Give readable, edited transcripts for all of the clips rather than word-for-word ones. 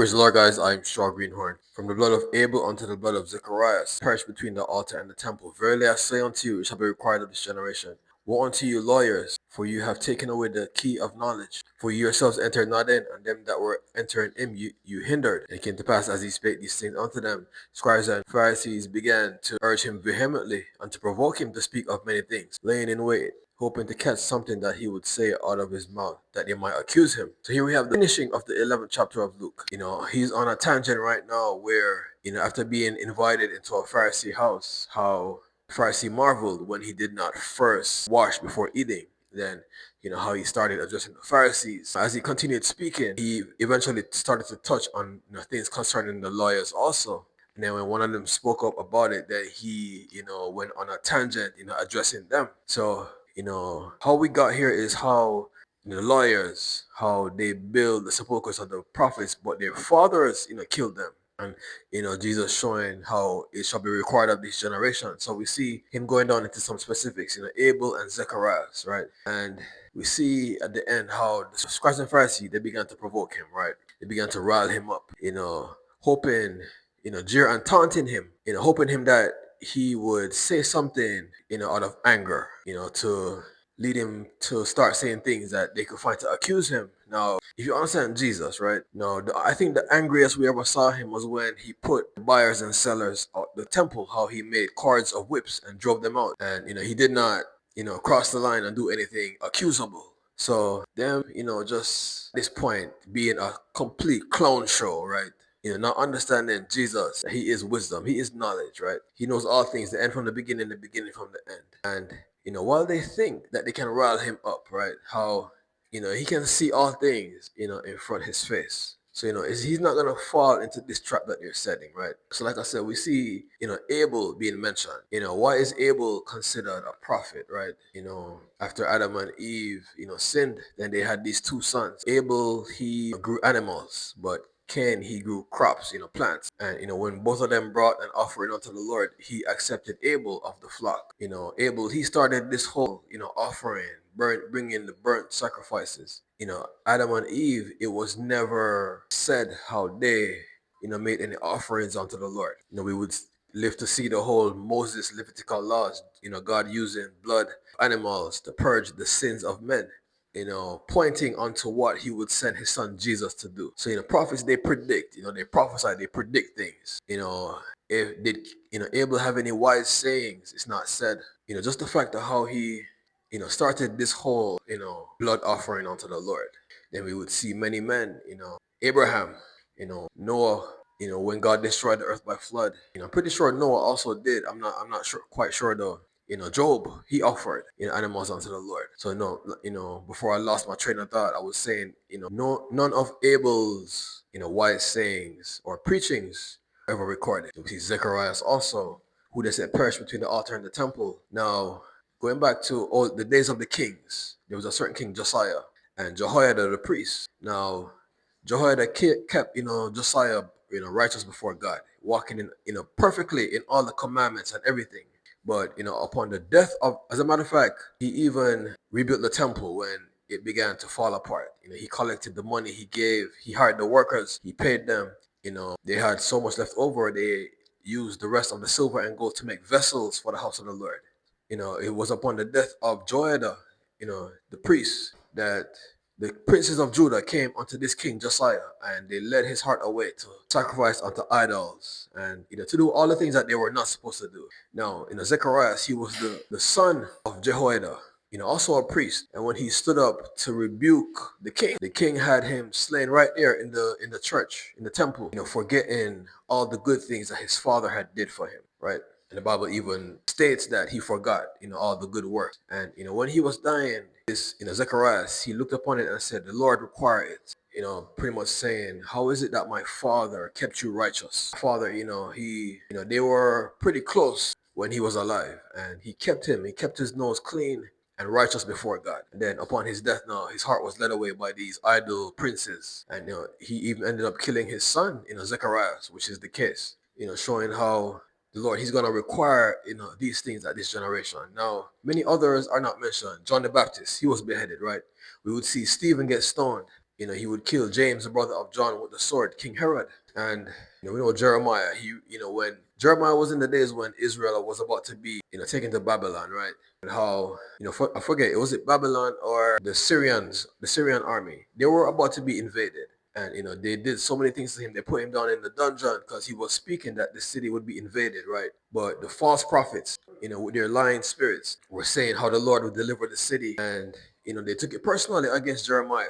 Praise the Lord, guys. I'm Shaw Greenhorn. From the blood of Abel unto the blood of Zacharias, perished between the altar and the temple. Verily I say unto you, it shall be required of this generation. Woe unto you, lawyers, for you have taken away the key of knowledge. For you yourselves entered not in, and them that were entering in you hindered. And it came to pass, as he spake these things unto them, scribes and Pharisees began to urge him vehemently, and to provoke him to speak of many things, laying in wait, hoping to catch something that he would say out of his mouth, that they might accuse him. So here we have the finishing of the 11th chapter of Luke. He's on a tangent right now where, after being invited into a Pharisee house, how Pharisee marveled when he did not first wash before eating. Then, how he started addressing the Pharisees. As he continued speaking, he eventually started to touch on things concerning the lawyers also. And then when one of them spoke up about it, that he, went on a tangent, addressing them. So, how we got here is how the lawyers, how they build the sepulchres of the prophets, but their fathers, killed them. And, Jesus showing how it shall be required of this generation. So we see him going down into some specifics, Abel and Zechariah, right? And we see at the end how the scribes and Pharisees, they began to provoke him, right? They began to rile him up, hoping, jeer and taunting him, hoping him that he would say something, out of anger, to lead him to start saying things that they could find to accuse him. Now, if you understand Jesus, right? Now, I think the angriest we ever saw him was when he put buyers and sellers out the temple, how he made cords of whips and drove them out. And, he did not, cross the line and do anything accusable. So them, just at this point being a complete clown show, right? Not understanding Jesus, that he is wisdom, he is knowledge, right? He knows all things, the end from the beginning from the end. And, while they think that they can rile him up, right? How, he can see all things, in front of his face. So, he's not going to fall into this trap that they're setting, right? So, like I said, we see, Abel being mentioned. Why is Abel considered a prophet, right? After Adam and Eve, sinned, then they had these two sons. Abel, he grew animals, but Cain, he grew crops, plants. And, when both of them brought an offering unto the Lord, he accepted Abel of the flock. Abel, he started this whole, offering, bringing the burnt sacrifices. Adam and Eve, it was never said how they, made any offerings unto the Lord. We would live to see the whole Moses Levitical laws, God using blood animals to purge the sins of men, pointing onto what he would send his son Jesus to do. So, prophets, they predict, they prophesy, they predict things. If did, Abel have any wise sayings, it's not said. Just the fact of how he, started this whole, blood offering unto the Lord. Then we would see many men, Abraham, Noah, when God destroyed the earth by flood. I'm pretty sure Noah also did. I'm not sure, quite sure though. Job, he offered, animals unto the Lord. So no, before I lost my train of thought, I was saying, no, none of Abel's, wise sayings or preachings ever recorded. We see Zechariah also, who they said perished between the altar and the temple. Now, going back to all the days of the kings, there was a certain king Josiah and Jehoiada the priest. Now, Jehoiada kept, Josiah, righteous before God, walking in, perfectly in all the commandments and everything. But, upon the death of, as a matter of fact, he even rebuilt the temple when it began to fall apart. He collected the money, he hired the workers, he paid them. They had so much left over, they used the rest of the silver and gold to make vessels for the house of the Lord. It was upon the death of Joiada, the priest, that the princes of Judah came unto this king Josiah, and they led his heart away to sacrifice unto idols and to do all the things that they were not supposed to do. Now, Zechariah, he was the son of Jehoiada, also a priest. And when he stood up to rebuke the king had him slain right there in the church, in the temple, forgetting all the good things that his father had did for him, right? And the Bible even states that he forgot, all the good work. And, when he was dying, this, Zechariah, he looked upon it and said, the Lord required it. Pretty much saying, how is it that my father kept you righteous? Father, they were pretty close when he was alive, and he kept his nose clean and righteous before God. And then upon his death now, his heart was led away by these idol princes. And, he even ended up killing his son, Zechariah, which is the case, showing how the Lord, he's going to require, these things at this generation. Now, many others are not mentioned. John the Baptist, he was beheaded, right? We would see Stephen get stoned. he would kill James, the brother of John, with the sword, King Herod. And we know Jeremiah. When Jeremiah was in the days when Israel was about to be, taken to Babylon, right? And how, I forget, was it Babylon or the Syrian army? They were about to be invaded. And they did so many things to him. They put him down in the dungeon because he was speaking that the city would be invaded, right? But the false prophets, with their lying spirits, were saying how the Lord would deliver the city. And they took it personally against Jeremiah.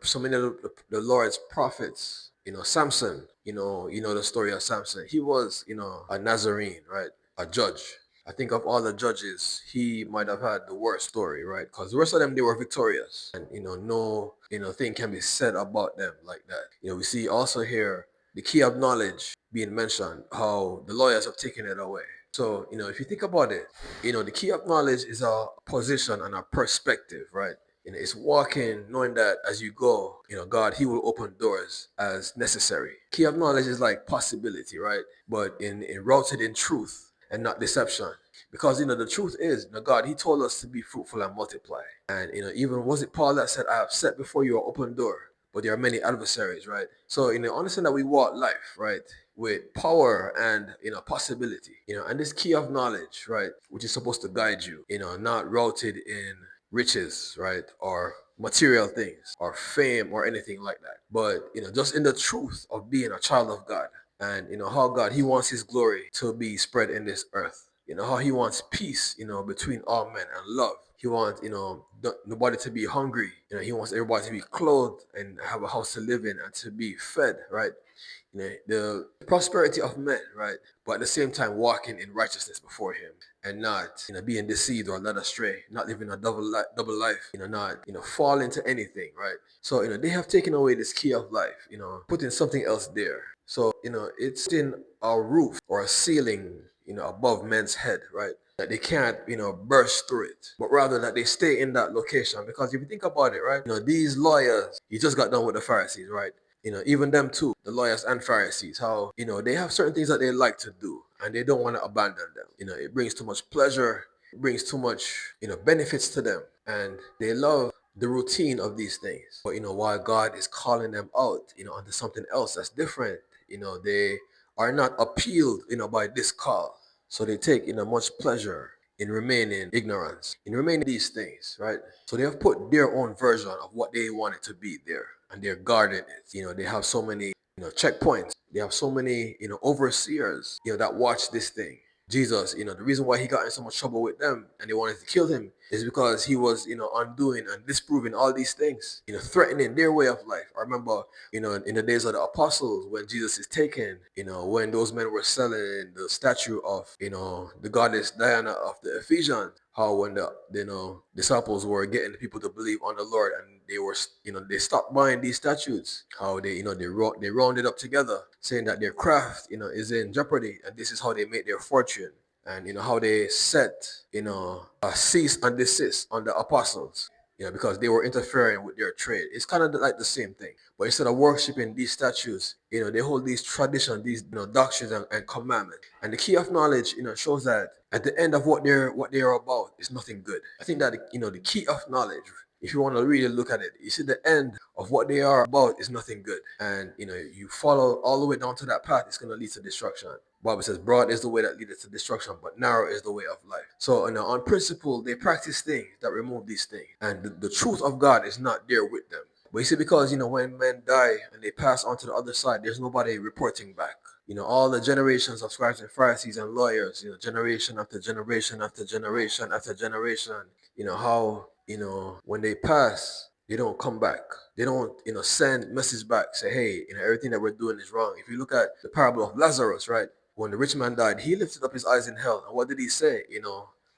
So many of the Lord's prophets, Samson, the story of Samson. He was, a Nazarene, right? A judge. I think of all the judges, he might have had the worst story, right? Because the rest of them, they were victorious. And, no, thing can be said about them like that. We see also here the key of knowledge being mentioned, how the lawyers have taken it away. So, if you think about it, the key of knowledge is a position and a perspective, right? It's walking, knowing that as you go, God, He will open doors as necessary. Key of knowledge is like possibility, right? But in rooted in truth and not deception. Because the truth is, God, He told us to be fruitful and multiply. And even was it Paul that said, I have set before you an open door, but there are many adversaries, right? So understand that we walk life, right, with power and possibility, and this key of knowledge, right, which is supposed to guide you, not rooted in riches, right, or material things or fame or anything like that, but just in the truth of being a child of God. And how God, He wants His glory to be spread in this earth. How He wants peace, between all men, and love. He wants, nobody to be hungry. He wants everybody to be clothed and have a house to live in and to be fed, right? The prosperity of men, right? But at the same time, walking in righteousness before Him, and not, being deceived or led astray, not living a double life, not, fall into anything, right? So, they have taken away this key of life, putting something else there. So, it's in a roof or a ceiling, above men's head, right? That they can't, burst through it, but rather that they stay in that location. Because if you think about it, right, these lawyers, you just got done with the Pharisees, right? Even them too, the lawyers and Pharisees, how, they have certain things that they like to do and they don't want to abandon them. It brings too much pleasure, it brings too much, benefits to them, and they love the routine of these things. But, while God is calling them out, onto something else that's different, they are not appealed, by this call. So they take, much pleasure in remaining ignorance, in remaining these things, right? So they have put their own version of what they want it to be there, and they're guarding it. They have so many, checkpoints. They have so many, overseers, that watch this thing. Jesus, the reason why He got in so much trouble with them and they wanted to kill Him is because He was, undoing and disproving all these things, threatening their way of life. I remember, in the days of the apostles, when Jesus is taken, when those men were selling the statue of, the goddess Diana of the Ephesians, how when the disciples were getting the people to believe on the Lord, and they were, they stopped buying these statues, how they, they rounded up together, saying that their craft, is in jeopardy, and this is how they made their fortune. And how they set, a cease and desist on the apostles, because they were interfering with their trade. It's kind of like the same thing. But instead of worshiping these statues, they hold these traditions, these, doctrines and commandments. And the key of knowledge, shows that at the end of what they are about is nothing good. I think that, the key of knowledge, if you want to really look at it, you see the end of what they are about is nothing good. And, you follow all the way down to that path, it's going to lead to destruction. Bible says, broad is the way that leadeth to destruction, but narrow is the way of life. So, on principle, they practice things that remove these things. And the truth of God is not there with them. But you see, because, when men die and they pass on to the other side, there's nobody reporting back. All the generations of scribes and Pharisees and lawyers, generation after generation after generation after generation, how, when they pass, they don't come back. They don't, send message back, say, hey, everything that we're doing is wrong. If you look at the parable of Lazarus, right? When the rich man died, he lifted up his eyes in hell. And what did he say?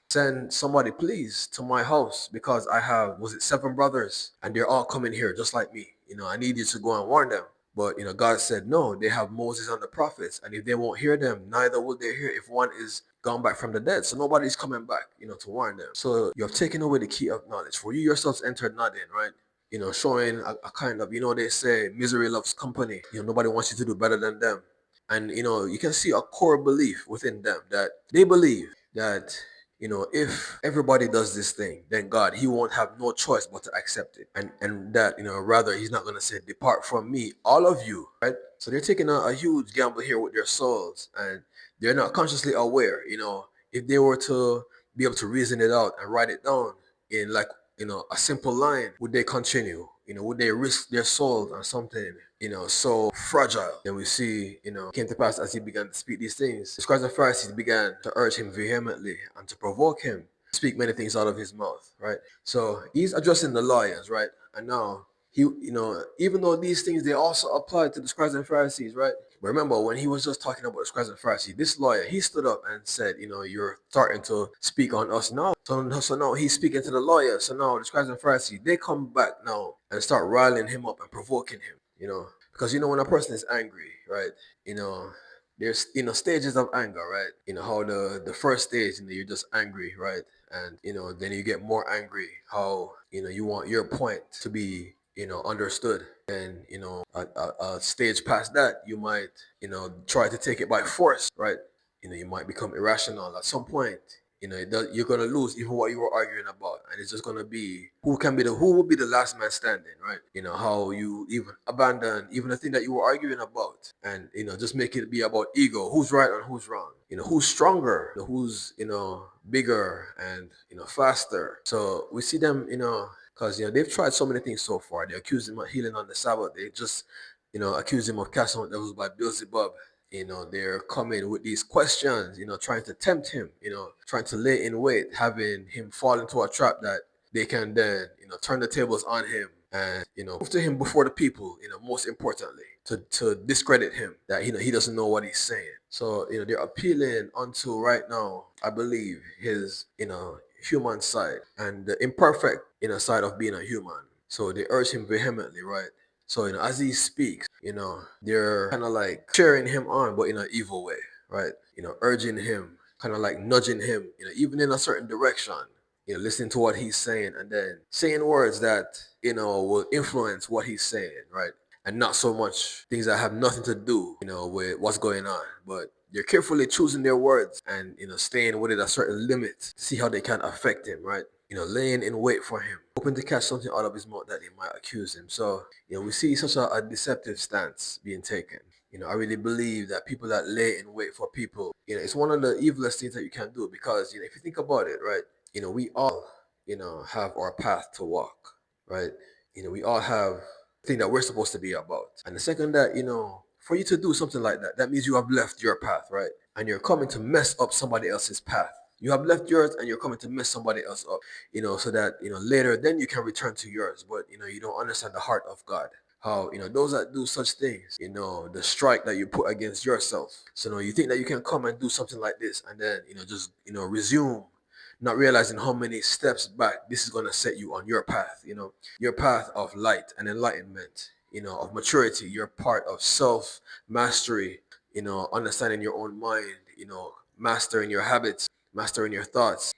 Send somebody, please, to my house, because I have, was it 7 brothers? And they're all coming here just like me. I need you to go and warn them. But, God said, no, they have Moses and the prophets. And if they won't hear them, neither will they hear if one is gone back from the dead. So nobody's coming back, to warn them. So you have taken away the key of knowledge. For you yourselves entered not in, right? Showing a kind of, they say misery loves company. Nobody wants you to do better than them. And, you can see a core belief within them that they believe that, if everybody does this thing, then God, he won't have no choice but to accept it. And that, rather he's not going to say, depart from me, all of you, right? So they're taking a huge gamble here with their souls, and they're not consciously aware, if they were to be able to reason it out and write it down in like, a simple line, would they continue? Would they risk their souls on something, so fragile? Then we see, came to pass as he began to speak these things. The scribes and Pharisees began to urge him vehemently and to provoke him to speak many things out of his mouth, right? So he's addressing the lawyers, right? And now even though these things, they also apply to the scribes and Pharisees, right? But remember, when he was just talking about the scribes and Pharisees, this lawyer, he stood up and said, you're starting to speak on us now. So now he's speaking to the lawyer. So now the scribes and Pharisees, they come back now and start riling him up and provoking him, because when a person is angry, right? You know, there's stages of anger, right? How the first stage, you're just angry, right? And then you get more angry, how you want your point to be understood. And a stage past that, you might try to take it by force, right? You might become irrational at some point. You're gonna lose even what you were arguing about, and it's just gonna be who will be the last man standing, right? How you even abandon even the thing that you were arguing about, and just make it be about ego, who's right and who's wrong, who's stronger, who's bigger and faster. So we see them, because they've tried so many things so far. They accuse him of healing on the Sabbath. They just accuse him of casting out devils by Beelzebub. They're coming with these questions, trying to tempt him, trying to lay in wait, having him fall into a trap that they can then, turn the tables on him and, prove to him before the people, most importantly, to discredit him, that, he doesn't know what he's saying. So, they're appealing onto right now, I believe, his, human side and the imperfect, side of being a human. So they urge him vehemently, right? So, as he speaks, they're kind of like cheering him on, but in an evil way, right? Urging him, kind of like nudging him, even in a certain direction, listening to what he's saying and then saying words that, will influence what he's saying, right? And not so much things that have nothing to do, with what's going on. But they're carefully choosing their words and, staying within a certain limit to see how they can affect him, right? Laying in wait for him, hoping to catch something out of his mouth that they might accuse him. So, we see such a deceptive stance being taken. I really believe that people that lay in wait for people, it's one of the evilest things that you can do, because, if you think about it, right, we all, have our path to walk, right? We all have thing that we're supposed to be about. And the second that, for you to do something like that, that means you have left your path, right? And you're coming to mess up somebody else's path. You have left yours and you're coming to mess somebody else up, so that, later then you can return to yours. But, you don't understand the heart of God. How, those that do such things, the strike that you put against yourself. So, you think that you can come and do something like this and then, just, resume, not realizing how many steps back this is going to set you on your path, your path of light and enlightenment, of maturity, your part of self mastery, understanding your own mind, mastering your habits, mastering your thoughts,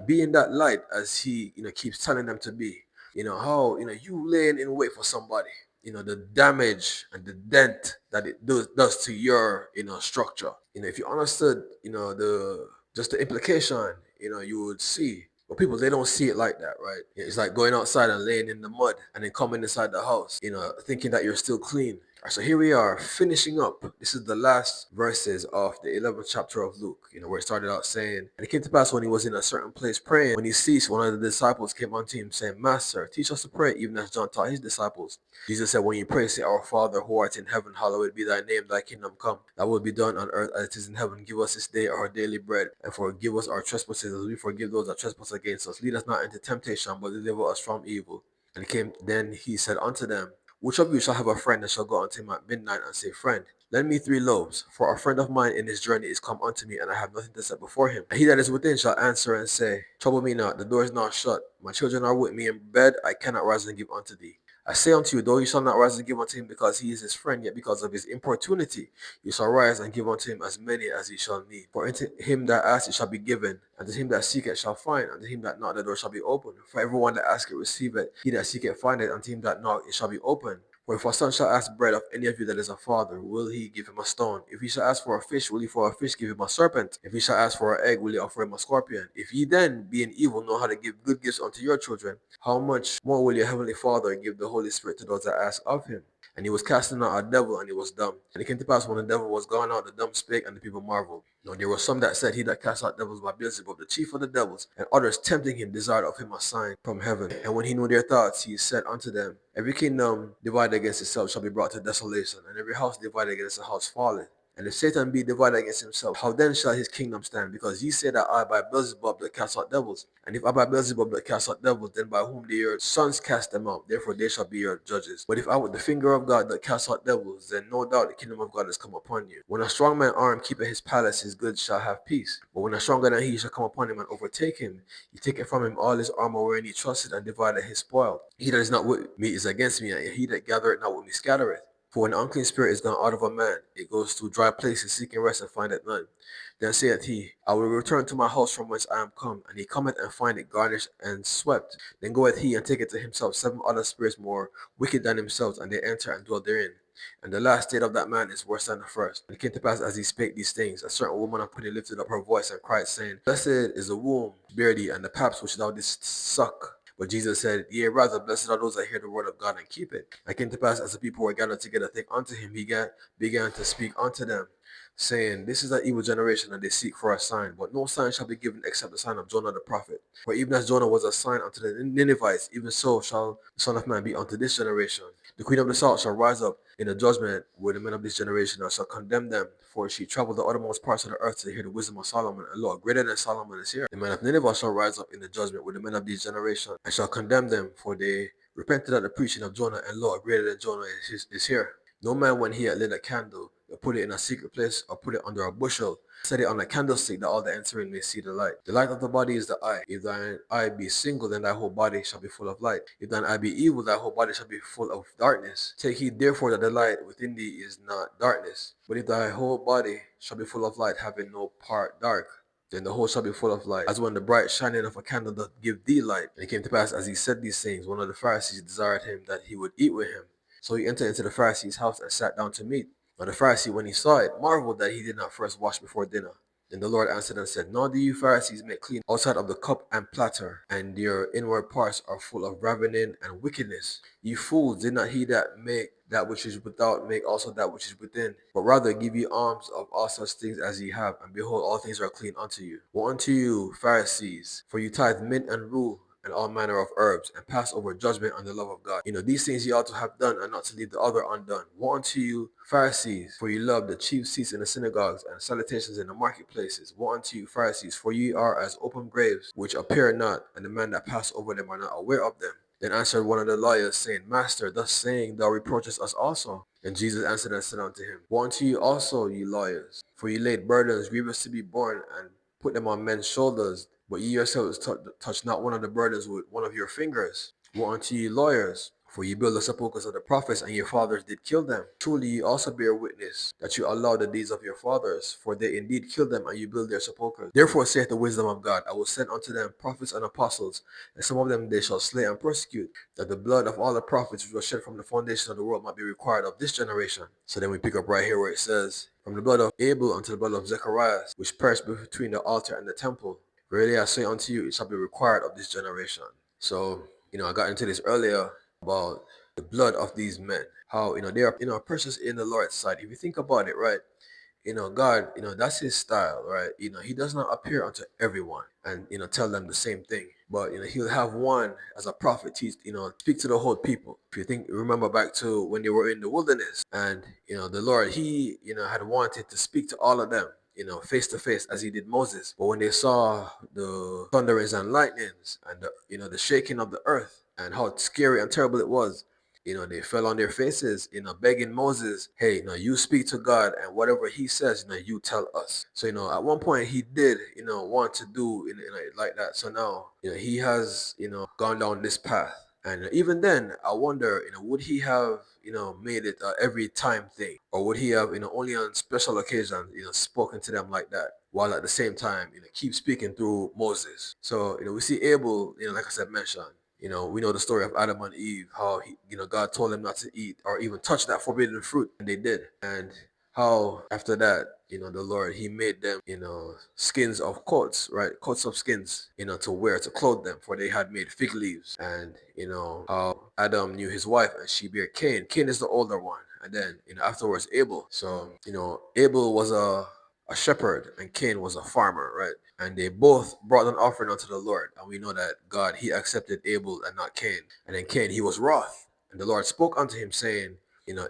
being that light as he, keeps telling them to be. How, you laying in wait for somebody, the damage and the dent that it does to your, structure. If you understood, the just the implication, you would see. But people, they don't see it like that, right? It's like going outside and laying in the mud and then coming inside the house, thinking that you're still clean. All right, so here we are finishing up. This is the last verses of the 11th chapter of Luke, where it started out saying, and it came to pass when he was in a certain place praying, when he ceased, one of the disciples came unto him saying, Master, teach us to pray, even as John taught his disciples. Jesus said, when you pray, say, Our Father who art in heaven, hallowed be thy name, thy kingdom come. Thy will be done on earth as it is in heaven. Give us this day our daily bread, and forgive us our trespasses as we forgive those that trespass against us. Lead us not into temptation, but deliver us from evil. And then he said unto them, which of you shall have a friend that shall go unto him at midnight and say, Friend, lend me 3 loaves, for a friend of mine in his journey is come unto me, and I have nothing to set before him. And he that is within shall answer and say, Trouble me not, the door is now shut. My children are with me in bed, I cannot rise and give unto thee. I say unto you, though you shall not rise and give unto him because he is his friend, yet because of his importunity you shall rise and give unto him as many as he shall need. For unto him that asks it shall be given, and to him that seeketh shall find, and to him that knocketh the door shall be opened. For everyone that asketh receiveth, he that seeketh findeth, and to him that knocketh it shall be opened. For if a son shall ask bread of any of you that is a father, will he give him a stone? If he shall ask for a fish, will he for a fish give him a serpent? If he shall ask for an egg, will he offer him a scorpion? If ye then, being evil, know how to give good gifts unto your children, how much more will your heavenly Father give the Holy Spirit to those that ask of him? And he was casting out a devil, and he was dumb. And it came to pass when the devil was gone out, the dumb spake, and the people marveled. Now there were some that said, He that cast out devils by Beelzebub, the chief of the devils. And others, tempting him, desired of him a sign from heaven. And when he knew their thoughts, he said unto them, Every kingdom divided against itself shall be brought to desolation, and every house divided against a house falleth. And if Satan be divided against himself, how then shall his kingdom stand? Because ye say that I by Beelzebub that cast out devils. And if I by Beelzebub that cast out devils, then by whom do your sons cast them out? Therefore they shall be your judges. But if I with the finger of God that cast out devils, then no doubt the kingdom of God has come upon you. When a strong man armed keepeth his palace, his goods shall have peace. But when a stronger than he shall come upon him and overtake him, he taketh from him all his armor wherein he trusted, and divided his spoil. He that is not with me is against me, and he that gathereth not with me scattereth. For when the unclean spirit is gone out of a man, it goes to dry places seeking rest and findeth none. Then saith he, I will return to my house from whence I am come. And he cometh and findeth garnished and swept. Then goeth he and taketh to himself 7 other spirits more wicked than himself, and they enter and dwell therein. And the last state of that man is worse than the first. And it came to pass as he spake these things, a certain woman of pity lifted up her voice and cried, saying, Blessed is the womb which bare thee, and the paps which thou didst suck. But Jesus said, Yea, rather, blessed are those that hear the word of God and keep it. And it came to pass, as the people were gathered together, think unto him, he began to speak unto them, saying, This is an evil generation, and they seek for a sign. But no sign shall be given except the sign of Jonah the prophet. For even as Jonah was a sign unto the Ninevites, even so shall the Son of Man be unto this generation. The Queen of the South shall rise up in the judgment with the men of this generation, and shall condemn them. For she traveled the uttermost parts of the earth to hear the wisdom of Solomon. And lo, greater than Solomon is here. The men of Nineveh shall rise up in the judgment with the men of this generation, and shall condemn them. For they repented at the preaching of Jonah, and lo, greater than Jonah is here. No man, when he had lit a candle, will put it in a secret place, or put it under a bushel, set it on a candlestick, that all the entering may see the light. The light of the body is the eye. If thine eye be single, then thy whole body shall be full of light. If thine eye be evil, thy whole body shall be full of darkness. Take heed therefore that the light within thee is not darkness. But if thy whole body shall be full of light, having no part dark, then the whole shall be full of light, as when the bright shining of a candle doth give thee light. And it came to pass, as he said these things, one of the Pharisees desired him that he would eat with him. So he entered into the Pharisee's house and sat down to meat. Now the Pharisee, when he saw it, marveled that he did not first wash before dinner. Then the Lord answered and said, Nor do you Pharisees make clean outside of the cup and platter, and your inward parts are full of ravening and wickedness. You fools, did not he that make that which is without make also that which is within? But rather give ye alms of all such things as ye have, and behold, all things are clean unto you. Woe unto you, Pharisees, for you tithe mint and rue, and all manner of herbs, and pass over judgment and the love of God. These things ye ought to have done, and not to leave the other undone. Woe unto you, Pharisees, for ye love the chief seats in the synagogues, and salutations in the marketplaces. Woe unto you, Pharisees, for ye are as open graves, which appear not, and the men that pass over them are not aware of them. Then answered one of the lawyers, saying, Master, thus saying, thou reproachest us also. And Jesus answered and said unto him, Woe unto you also, ye lawyers, for ye laid burdens grievous to be borne, and put them on men's shoulders, but ye yourselves touch not one of the burdens with one of your fingers. Woe unto ye lawyers, for ye build the sepulchres of the prophets, and your fathers did kill them. Truly ye also bear witness that you allow the deeds of your fathers, for they indeed killed them, and you build their sepulchres. Therefore saith the wisdom of God, I will send unto them prophets and apostles, and some of them they shall slay and persecute, that the blood of all the prophets which was shed from the foundation of the world might be required of this generation. So then we pick up right here where it says, From the blood of Abel unto the blood of Zechariah, which perished between the altar and the temple. Verily I say unto you, it shall be required of this generation. So, I got into this earlier about the blood of these men. How, they are, precious in the Lord's sight. If you think about it, right? God, that's his style, right? He does not appear unto everyone and, tell them the same thing. But, he'll have one as a prophet teach, speak to the whole people. If you remember back to when they were in the wilderness and, the Lord, he, had wanted to speak to all of them, face to face as he did Moses. But when they saw the thunderings and lightnings and the shaking of the earth and how scary and terrible it was, they fell on their faces, begging Moses, hey, you speak to God and whatever he says, you tell us. So, at one point he did, want to do like that. So now, he has, gone down this path. And even then, I wonder, would he have, made it every time thing? Or would he have, only on special occasions, spoken to them like that? While at the same time, keep speaking through Moses. So, we see Abel, like I said, mentioned, we know the story of Adam and Eve, how God told them not to eat or even touch that forbidden fruit, and they did. And how after that, the Lord, he made them, skins of coats, right? Coats of skins, to wear, to clothe them, for they had made fig leaves. And, how Adam knew his wife and she bare Cain. Cain is the older one. And then, afterwards, Abel. So, Abel was a shepherd and Cain was a farmer, right? And they both brought an offering unto the Lord. And we know that God, he accepted Abel and not Cain. And then Cain, he was wroth. And the Lord spoke unto him, saying,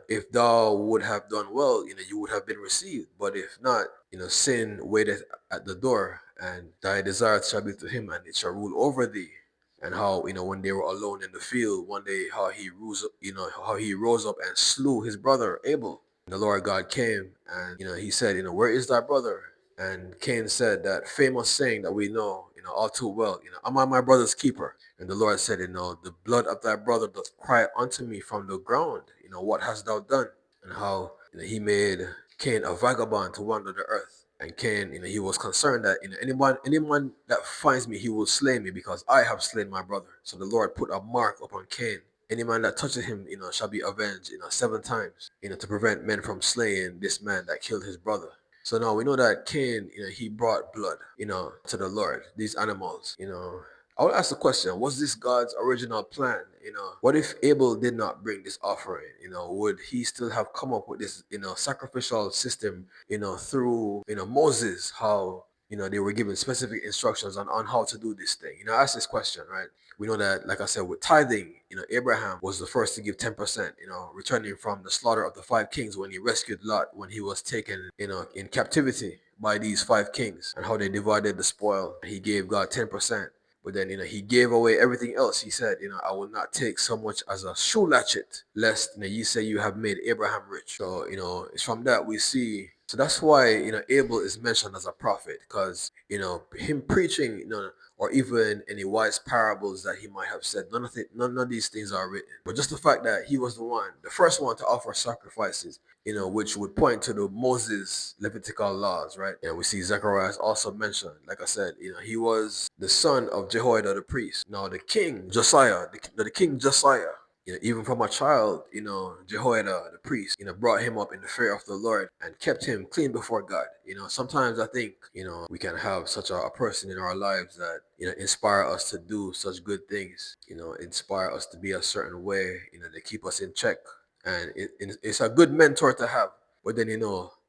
if thou would have done well, you would have been received. But if not, sin waiteth at the door, and thy desire shall be to him, and it shall rule over thee. And how, when they were alone in the field one day, how he rose up and slew his brother Abel. And the Lord God came and, he said, where is thy brother? And Cain said that famous saying that we know, all too well, am I my brother's keeper? And the Lord said, the blood of thy brother doth cry unto me from the ground. What hast thou done? And how, he made Cain a vagabond to wander the earth. And Cain, he was concerned that, anyone that finds me, he will slay me because I have slain my brother. So the Lord put a mark upon Cain. Any man that touches him, shall be avenged, 7 times, to prevent men from slaying this man that killed his brother. So now we know that Cain, he brought blood, to the Lord, these animals, I would ask the question, was this God's original plan? What if Abel did not bring this offering? Would he still have come up with this, sacrificial system, through, Moses, how, they were given specific instructions on how to do this thing? Ask this question, right? We know that, like I said, with tithing, Abraham was the first to give 10%, returning from the slaughter of the 5 kings when he rescued Lot when he was taken, in captivity by these 5 kings, and how they divided the spoil. He gave God 10%. But then, he gave away everything else. He said, I will not take so much as a shoe latchet, lest, ye say you have made Abraham rich. So, it's from that we see. So that's why, Abel is mentioned as a prophet, because, him preaching, or even any wise parables that he might have said, none of these things are written. But just the fact that he was the first one to offer sacrifices, which would point to the Moses Levitical laws, right? And we see Zechariah also mentioned, like I said, he was the son of Jehoiada the priest. Now the king Josiah, the king Josiah, even from a child, Jehoiada the priest, brought him up in the fear of the Lord and kept him clean before God. Sometimes I think, we can have such a person in our lives that, inspire us to do such good things, inspire us to be a certain way, they keep us in check. And it's a good mentor to have. But then,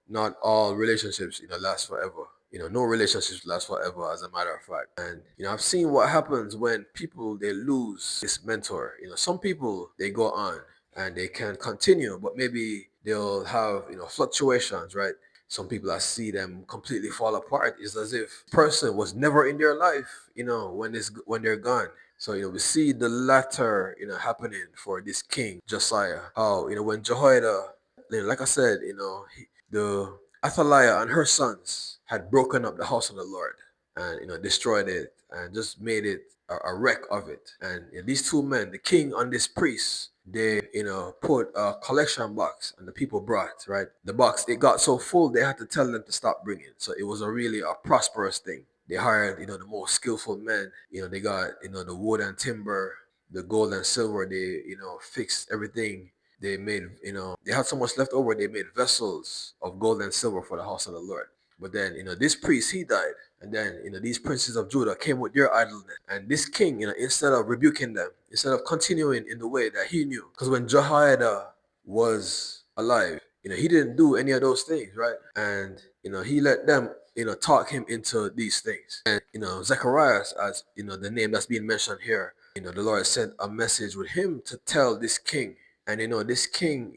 not all relationships, last forever. No relationships last forever, as a matter of fact. And, I've seen what happens when people, they lose this mentor. Some people, they go on and they can continue, but maybe they'll have, fluctuations, right? Some people, I see them completely fall apart. It's as if person was never in their life, when they're gone. So, we see the latter, happening for this king, Josiah. How, when Jehoiada, like I said, the Athaliah and her sons had broken up the house of the Lord and, destroyed it and just made it a wreck of it. And, these two men, the king and this priest, they, put a collection box and the people brought, right? The box, it got so full, they had to tell them to stop bringing. So it was really a prosperous thing. They hired, the most skillful men. They got, the wood and timber, the gold and silver. They, fixed everything. They made, they had so much left over. They made vessels of gold and silver for the house of the Lord. But then, this priest, he died. And then, these princes of Judah came with their idleness. And this king, instead of rebuking them, instead of continuing in the way that he knew, because when Jehoiada was alive, he didn't do any of those things, right? And, he let them, talk him into these things. And, Zacharias, as, the name that's being mentioned here, the Lord sent a message with him to tell this king. And, this king,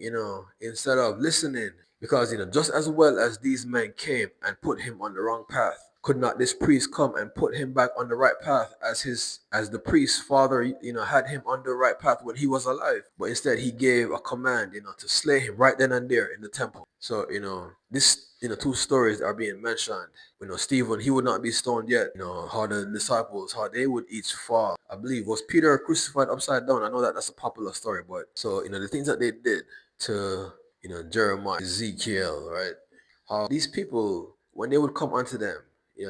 instead of listening, because, just as well as these men came and put him on the wrong path, could not this priest come and put him back on the right path as the priest's father, had him on the right path when he was alive? But instead he gave a command, to slay him right then and there in the temple. So, this, two stories are being mentioned. Stephen, he would not be stoned yet. How the disciples, how they would each fall. I believe, was Peter crucified upside down? I know that that's a popular story, but so, the things that they did to, Jeremiah, Ezekiel, right? How these people, when they would come unto them,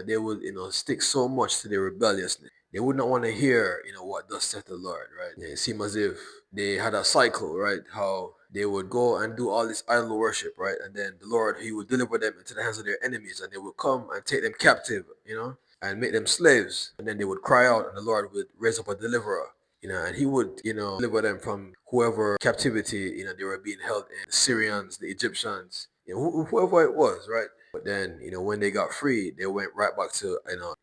they would, stick so much to their rebelliousness. they would not want to hear, what thus saith the Lord, right? It seemed as if they had a cycle, right? How they would go and do all this idol worship, right? And then the Lord, He would deliver them into the hands of their enemies, and they would come and take them captive, and make them slaves. And then they would cry out, and the Lord would raise up a deliverer, and He would, deliver them from whoever captivity, they were being held in, the Syrians, the Egyptians, whoever it was, right? But then, when they got free, they went right back to,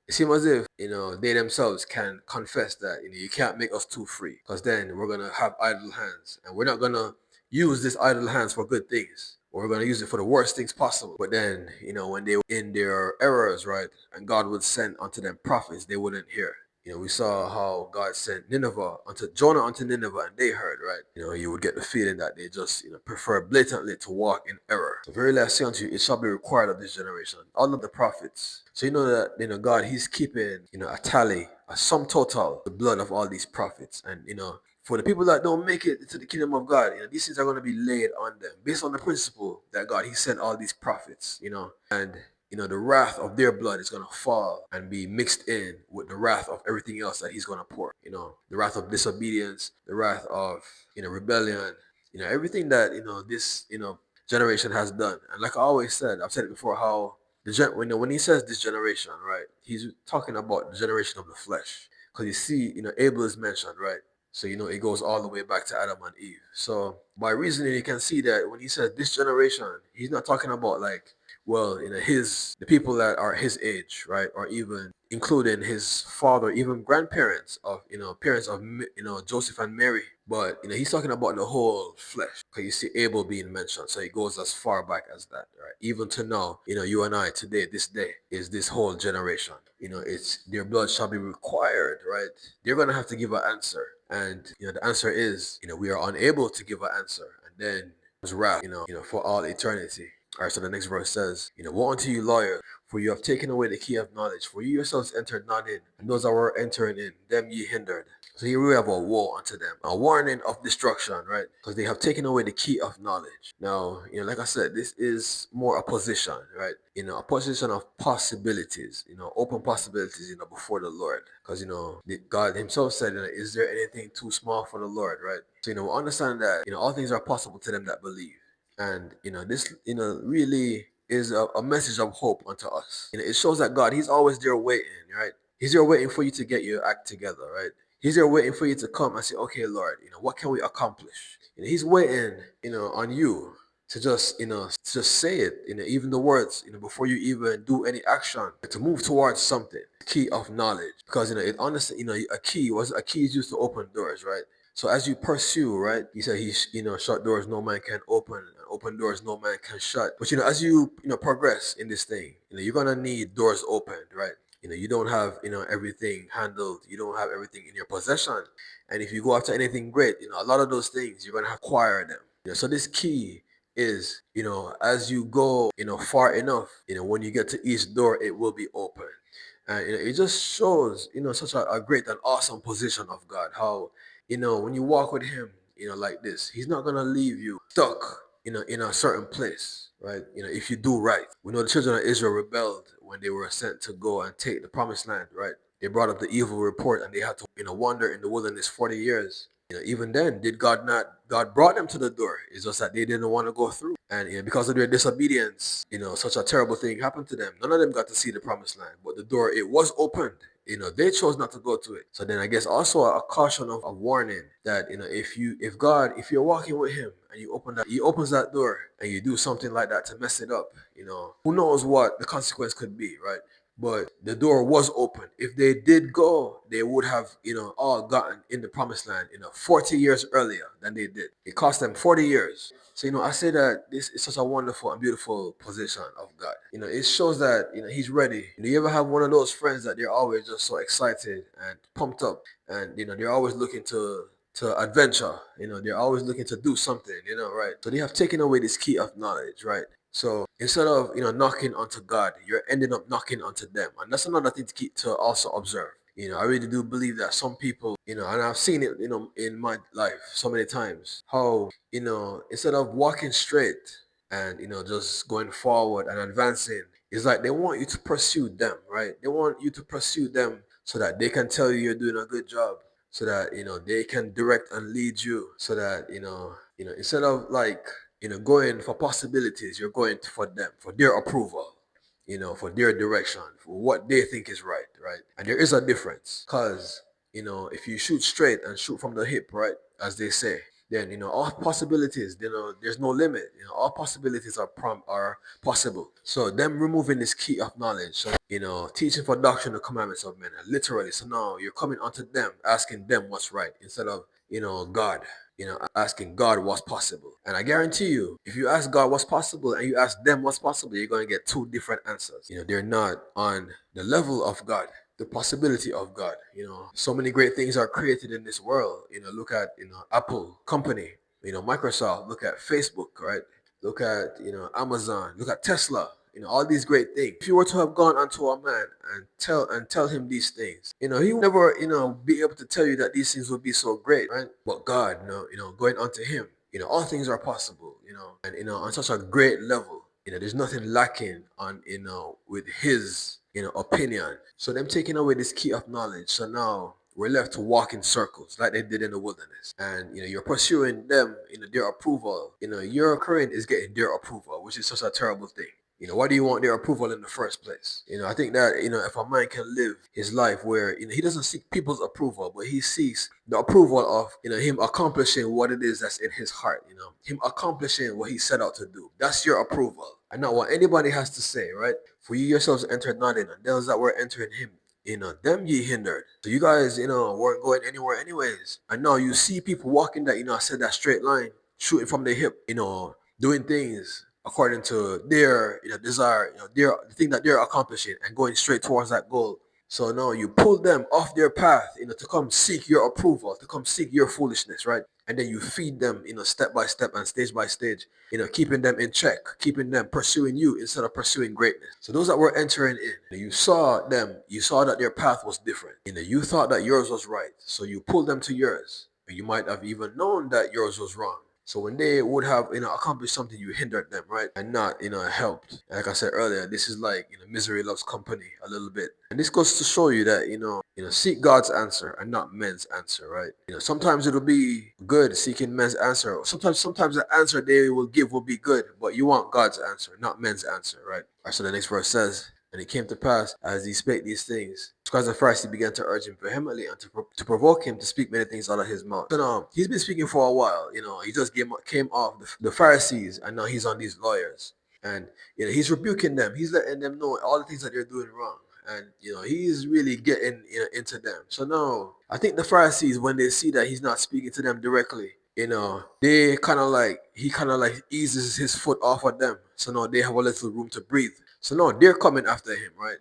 it seemed as if, they themselves can confess that, you can't make us too free, because then we're going to have idle hands, and we're not going to use this idle hands for good things. We're going to use it for the worst things possible. But then, when they were in their errors, right, and God would send unto them prophets, they wouldn't hear. We saw how God sent Jonah unto Nineveh, and they heard, right? You would get the feeling that they just, prefer blatantly to walk in error. The very last say unto you, it shall be required of this generation, all of the prophets. So you know that, God, He's keeping, a tally, a sum total, the blood of all these prophets. And, for the people that don't make it to the kingdom of God, these things are going to be laid on them based on the principle that God, He sent all these prophets, and the wrath of their blood is going to fall and be mixed in with the wrath of everything else that He's going to pour. The wrath of disobedience, the wrath of, rebellion, everything that, this, generation has done. And like I always said, I've said it before, how when He says this generation, right, He's talking about the generation of the flesh. Because you see, Abel is mentioned, right? So, it goes all the way back to Adam and Eve. So, by reasoning, you can see that when He says this generation, He's not talking about, like, well, the people that are His age, right? Or even including His father, even grandparents of, parents of, Joseph and Mary. But, He's talking about the whole flesh. Because you see Abel being mentioned. So, He goes as far back as that, right? Even to now, you and I today, this day, is this whole generation. It's their blood shall be required, right? They're going to have to give an answer. And, the answer is, we are unable to give an answer. And then there's wrath, for all eternity. All right, so the next verse says, woe unto you, lawyers, for you have taken away the key of knowledge. For you yourselves entered not in, and those that were entering in, them ye hindered. So here we have a woe unto them, a warning of destruction, right? Because they have taken away the key of knowledge. Now, like I said, this is more a position, right? A position of possibilities, open possibilities, before the Lord. Because, God Himself said, is there anything too small for the Lord, right? So, we understand that, all things are possible to them that believe. And, this, really is a message of hope unto us. It shows that God, He's always there waiting, right? He's there waiting for you to get your act together, right? He's there waiting for you to come and say, okay, Lord, what can we accomplish? He's waiting, on you to just, just say it, even the words, before you even do any action, to move towards something. Key of knowledge. Because, it honestly, a key is used to open doors, right? So as you pursue, right, He said shut doors no man can open, and open doors no man can shut. But, as you, progress in this thing, you're going to need doors opened, right? You don't have, everything handled. You don't have everything in your possession. And if you go after anything great, a lot of those things, you're going to have to acquire them. So this key is, as you go, far enough, when you get to each door, it will be open. And it just shows, such a great and awesome position of God. How, when you walk with Him, like this, He's not going to leave you stuck, in a certain place, right? If you do right. We know the children of Israel rebelled when they were sent to go and take the promised land, right? They brought up the evil report, and they had to, wander in the wilderness 40 years. Even then, did God not? God brought them to the door. It's just that they didn't want to go through. And because of their disobedience, such a terrible thing happened to them. None of them got to see the promised land, but the door, it was opened. They chose not to go to it. So then I guess also a caution of a warning that, if you're walking with Him and He opens that door and you do something like that to mess it up, who knows what the consequence could be, right? But the door was open. If they did go, they would have, all gotten in the promised land, 40 years earlier than they did. It cost them 40 years. So, I say that this is such a wonderful and beautiful position of God. It shows that, He's ready. You ever have one of those friends that they're always just so excited and pumped up, and, they're always looking to adventure, they're always looking to do something, right? So they have taken away this key of knowledge, right? So instead of, knocking onto God, you're ending up knocking onto them. And that's another thing to also observe. I really do believe that some people, and I've seen it, in my life so many times, how, instead of walking straight and, just going forward and advancing, it's like they want you to pursue them, right? They want you to pursue them so that they can tell you you're doing a good job, so that they can direct and lead you, so that instead of like going for possibilities, you're going for them, for their approval, for their direction, for what they think is right, right? And there is a difference, because if you shoot straight and shoot from the hip, right, as they say, then all possibilities, there's no limit. All possibilities are possible. So them removing this key of knowledge, so teaching for doctrine the commandments of men, and literally. So now you're coming onto them, asking them what's right, instead of God. Asking God what's possible. And I guarantee you, if you ask God what's possible and you ask them what's possible, you're going to get two different answers. They're not on the level of God, the possibility of God. So many great things are created in this world. Look at Apple company, Microsoft. Look at Facebook, right? Look at Amazon. Look at Tesla. All these great things. If you were to have gone unto a man and tell him these things, he would never be able to tell you that these things would be so great, right? But God, going unto him, all things are possible, and on such a great level. There's nothing lacking on with his opinion. So them taking away this key of knowledge. So now we're left to walk in circles like they did in the wilderness. And you're pursuing them, their approval. Your current is getting their approval, which is such a terrible thing. Why do you want their approval in the first place? I think that, if a man can live his life where, he doesn't seek people's approval, but he seeks the approval of, him accomplishing what it is that's in his heart, him accomplishing what he set out to do. That's your approval. And not what anybody has to say, right? For you yourselves entered not in, and those that were entering him, them ye hindered. So you guys, weren't going anywhere anyways. And now you see people walking that, I said that straight line, shooting from the hip, doing things according to their desire, the thing that they're accomplishing, and going straight towards that goal. So now you pull them off their path, to come seek your approval, to come seek your foolishness, right? And then you feed them, step by step and stage by stage, keeping them in check, keeping them pursuing you instead of pursuing greatness. So those that were entering in, you saw them, you saw that their path was different. You thought that yours was right, so you pulled them to yours. And you might have even known that yours was wrong. So when they would have, accomplished something, you hindered them, right? And not, helped. And like I said earlier, this is like, misery loves company a little bit. And this goes to show you that, seek God's answer and not men's answer, right? Sometimes it'll be good seeking men's answer. Sometimes the answer they will give will be good, but you want God's answer, not men's answer, right? All right, so the next verse says, and it came to pass, as he spake these things, because the Pharisees began to urge him vehemently and to provoke him to speak many things out of his mouth. So now, he's been speaking for a while. He just came off the Pharisees, and now he's on these lawyers. And, he's rebuking them. He's letting them know all the things that they're doing wrong. And, he's really getting into them. So now, I think the Pharisees, when they see that he's not speaking to them directly, they he kind of like eases his foot off of them. So now they have a little room to breathe. So now they're coming after him, right?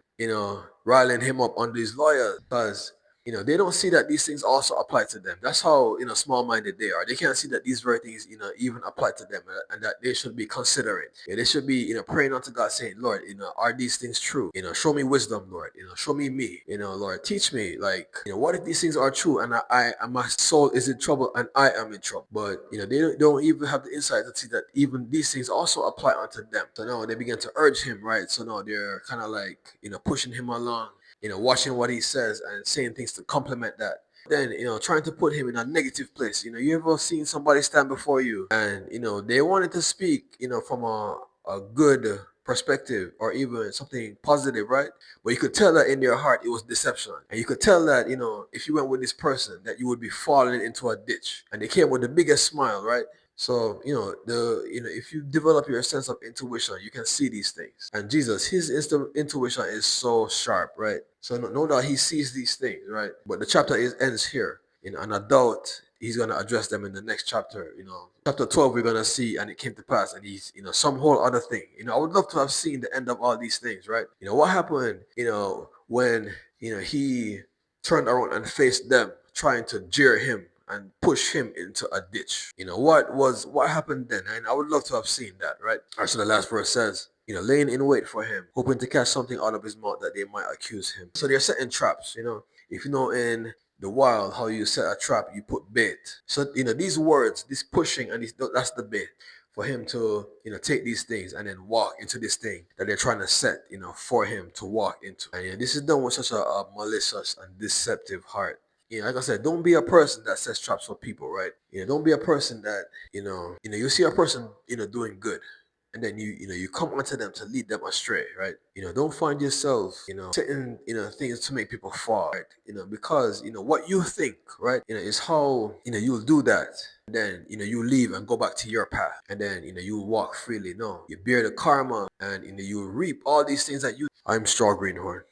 Riling him up on these lawyers, because they don't see that these things also apply to them. That's how small-minded they are. They can't see that these very things even apply to them, and that they should be considering. They should be praying unto God, saying, Lord, are these things true? Show me wisdom, Lord. Show me me. Lord, teach me. Like, what if these things are true and and my soul is in trouble and I am in trouble? But they don't even have the insight to see that even these things also apply unto them. So now they begin to urge him, right? So now they're kind of like pushing him along, watching what he says and saying things to complement that. Then, trying to put him in a negative place. You ever seen somebody stand before you and, they wanted to speak, from a good perspective or even something positive, right? But you could tell that in their heart it was deception. And you could tell that, if you went with this person, that you would be falling into a ditch. And they came with the biggest smile, right? So, if you develop your sense of intuition, you can see these things. And Jesus, his intuition is so sharp, right? So no doubt he sees these things, right? But the chapter ends here. And I doubt he's going to address them in the next chapter. Chapter 12, we're going to see, and it came to pass, and he's, some whole other thing. I would love to have seen the end of all these things, right? What happened, when, he turned around and faced them, trying to jeer him and push him into a ditch. What happened then? And I would love to have seen that, right? All right, so the last verse says, laying in wait for him, hoping to catch something out of his mouth that they might accuse him. So they're setting traps, if in the wild how you set a trap, you put bait. So these words, this pushing, and that's the bait. for him to, take these things and then walk into this thing that they're trying to set, for him to walk into. And this is done with such a malicious and deceptive heart. Like I said, don't be a person that sets traps for people, right? Don't be a person that, you see a person, doing good, and then you come onto them to lead them astray, right? Don't find yourself, setting, things to make people fall, right? Because what you think, right, is how you'll do that. And then you leave and go back to your path, and then you walk freely. No, you bear the karma, and you reap all these things that you. I'm Straw Greenhorn.